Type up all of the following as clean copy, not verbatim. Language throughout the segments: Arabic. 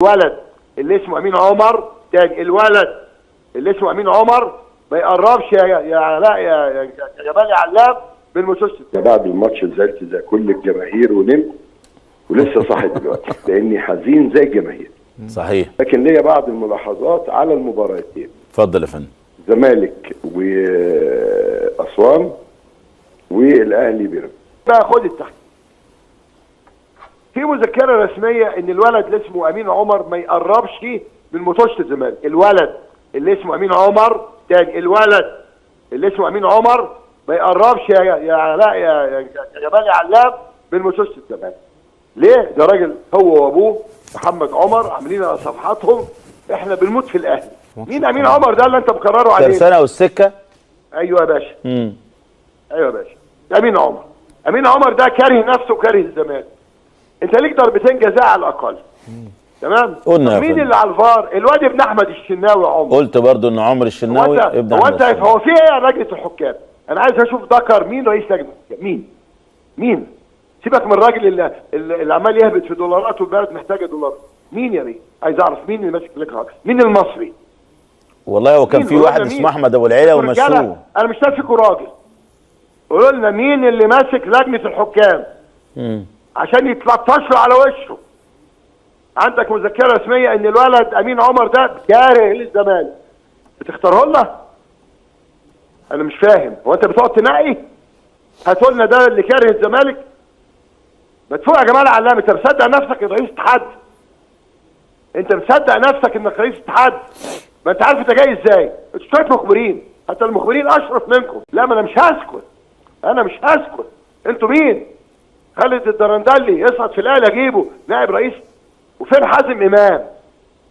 الولد اللي اسمه امين عمر، تاني الولد اللي اسمه امين عمر ما يقربش يا علاء يا جمال يا علام بالمسلسل. بعد الماتش نزلت زي كل الجماهير ونمت ولسه صاحي دلوقتي لاني حزين زي الجماهير. صحيح. لكن ليا بعض الملاحظات على المباراتين. اتفضل يا فندم. زمالك واسوان والاهلي بيراميدز. بقى خد التحت. في مذكره رسميه ان الولد اللي اسمه امين عمر ما يقربش من مطوشه الزمالك. الولد اللي اسمه امين عمر، تاني الولد اللي اسمه امين عمر ما يقربش يا علاء يا جمال يا علام من مطوشه الزمالك. ليه؟ ده راجل هو وابوه محمد عمر عاملين على صفحاتهم احنا بنموت في الاهلي. مين امين عمر ده اللي انت مقرره عليه؟ ترسانة والسكه. ايوه يا باشا. ايوه يا باشا. امين عمر. امين عمر ده كاره نفسه وكاره الزمالك. انت ليك ضربتين جزاء على الاقل. تمام؟ قلنا مين اللي على الفار؟ الواد ابن احمد الشناوي يا عمر. قلت برضو ان عمر الشناوي ابن احمد الشناوي. هو في ايه يا لجنه الحكام؟ انا عايز اشوف ذكر مين رئيس لجنه الحكام؟ مين؟ سيبك من الراجل اللي عمال يهبط في دولارات والبلد محتاجه دولارات. مين يا بيه؟ عايز اعرف مين اللي ماسك لجنه الحكام؟ مين المصري؟ والله هو كان في واحد اسمه احمد ابو العيله ومشوه. انا مش شايفكوا راجل. قولوا لنا مين اللي ماسك لجنه الحكام؟ عشان يتلطشوا على وشه. عندك مذكره رسميه ان الولد امين عمر ده كاره للزمالك. بتختاره لنا؟ انا مش فاهم، هو انت بتقعد تنقي؟ هاتوا لنا ده اللي كاره الزمالك؟ ما تفوق يا جمال علام، انت مصدق نفسك انك رئيس اتحاد؟ انت مصدق نفسك انك رئيس اتحاد؟ ما انت عارف انت جاي ازاي؟ انتوا شويه مخبرين، حتى المخبرين اشرف منكم. لا ما انا مش هسكت. انا مش هسكت. انتوا مين؟ خالد الدرندلي يصعد في الاهلي اجيبه نائب رئيس؟ وفين حازم امام؟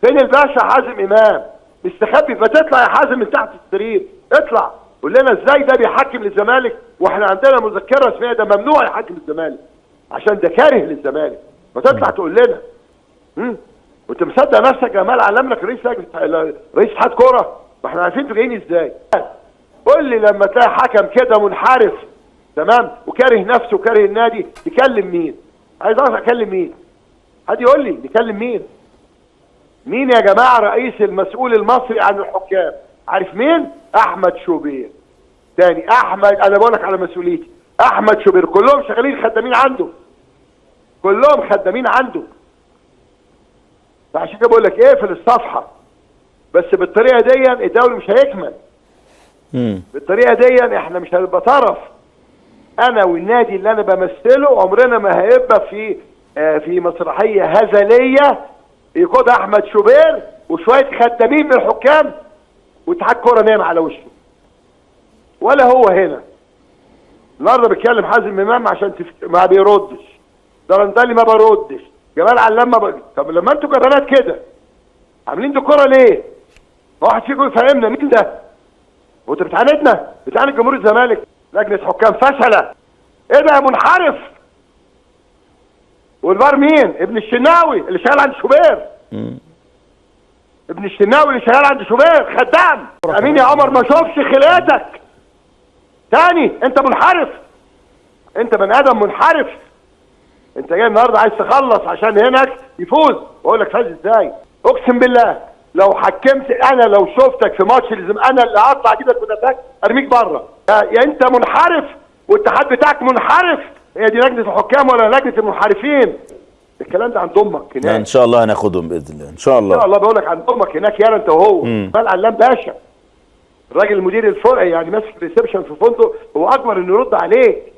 فين الباشا حازم امام؟ مستخبي. ما تطلع يا حازم من تحت السرير، اطلع قول لنا ازاي ده بيحكم للزمالك واحنا عندنا مذكره رسميه ده ممنوع يحكم للزمالك عشان ده كاره للزمالك. ما تطلع تقول لنا. وانت مصدق نفسك جمال علم لك رئيس اتحاد كوره؟ ما احنا عارفين انتوا جايين ازاي. قول لي لما تلاقي حكم كده منحرف تمام وكاره نفسه وكاره النادي يكلم مين؟ عايز اعرف اكلم مين؟ حد يقول لي نكلم مين؟ مين يا جماعه رئيس المسؤول المصري عن الحكام؟ عارف مين؟ احمد شوبير. تاني احمد، انا بقول لك على مسؤوليتي، احمد شوبير. كلهم شغالين خدامين عنده. كلهم خدامين عنده. فعشان كده بقول لك اقفل الصفحه. بس بالطريقه دي الدوري مش هيكمل. بالطريقه دي احنا مش هنبقى طرف. انا والنادي اللي انا بمثله عمرنا ما هيبقى في مسرحيه هزليه يقود احمد شوبير وشويه خدامين من الحكام واتحاد كوره نايم على وشه. ولا هو هنا. النهارده بيتكلم حازم امام عشان ما بيردش. درندلي ما بردش. جمال علام ما طب لما انتوا جبانات كده عاملين دي كوره ليه؟ واحد فيكم يفهمنا مين ده؟ وانت بتعاندنا؟ بتعاند جمهور الزمالك؟ لجنه حكام فشله. ايه ده يا منحرف؟ والفار مين؟ ابن الشناوي اللي شغال عند شوبير. ابن الشناوي اللي شغال عند شوبير خدام. امين يا عمر ما شوفش خلقتك. تاني انت منحرف. انت بني ادم منحرف. انت جاي النهارده عايز تخلص عشان هناك يفوز. واقول لك فاز ازاي؟ اقسم بالله لو حكمت انا، لو شفتك في ماتش انا اللي هطلع كده كنتاك ارميك بره. يا انت منحرف والاتحاد بتاعك منحرف. هي دي لجنه الحكام ولا لجنه المنحرفين؟ الكلام ده عند امك هناك. ان شاء الله هناخدهم باذن الله. ان شاء الله. ان شاء الله بقول لك عند امك هناك يالا انت وهو. مال علام باشا. الراجل المدير الفرع يعني ماسك ريسبشن في فندق هو اكبر انه يرد عليك.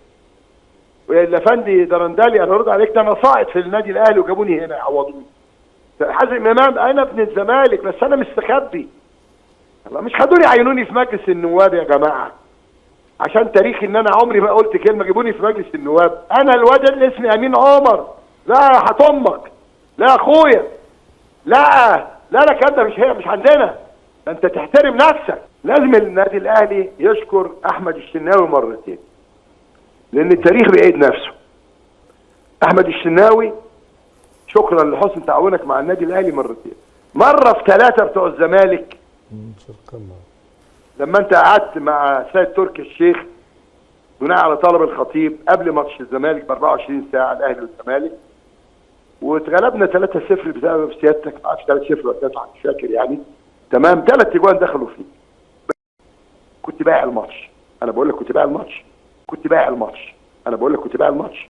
والافندي درندلي انا ارد عليك ده انا صاعد في النادي الاهلي وجابوني هنا يعوضوني. حازم امام انا ابن الزمالك بس انا مستخبي. الله مش خدوني عينوني في مجلس النواب يا جماعه. عشان تاريخي ان انا عمري ما قلت كلمه جيبوني في مجلس النواب. انا الواد اللي اسمي امين عمر. لا يا امك. لا يا اخويا. لا الكلام ده مش عندنا. ده انت تحترم نفسك. لازم النادي الاهلي يشكر احمد الشناوي مرتين. لان التاريخ بيعيد نفسه. احمد الشناوي شكرا لحسن تعاونك مع النادي الاهلي مرتين. مره في 3 بتوع الزمالك لما انت قعدت مع سيد تركي الشيخ بناء على طلب الخطيب قبل ماتش الزمالك ب 24 ساعه الاهلي والزمالك. واتغلبنا 3-0 بسبب سيادتك، معرفش 3-0 ولا 3-1 مش فاكر يعني. تمام، 3 اجوان دخلوا فيه. كنت بايع الماتش، انا بقول لك كنت بايع الماتش، كنت بايع الماتش، انا بقول لك كنت بايع الماتش.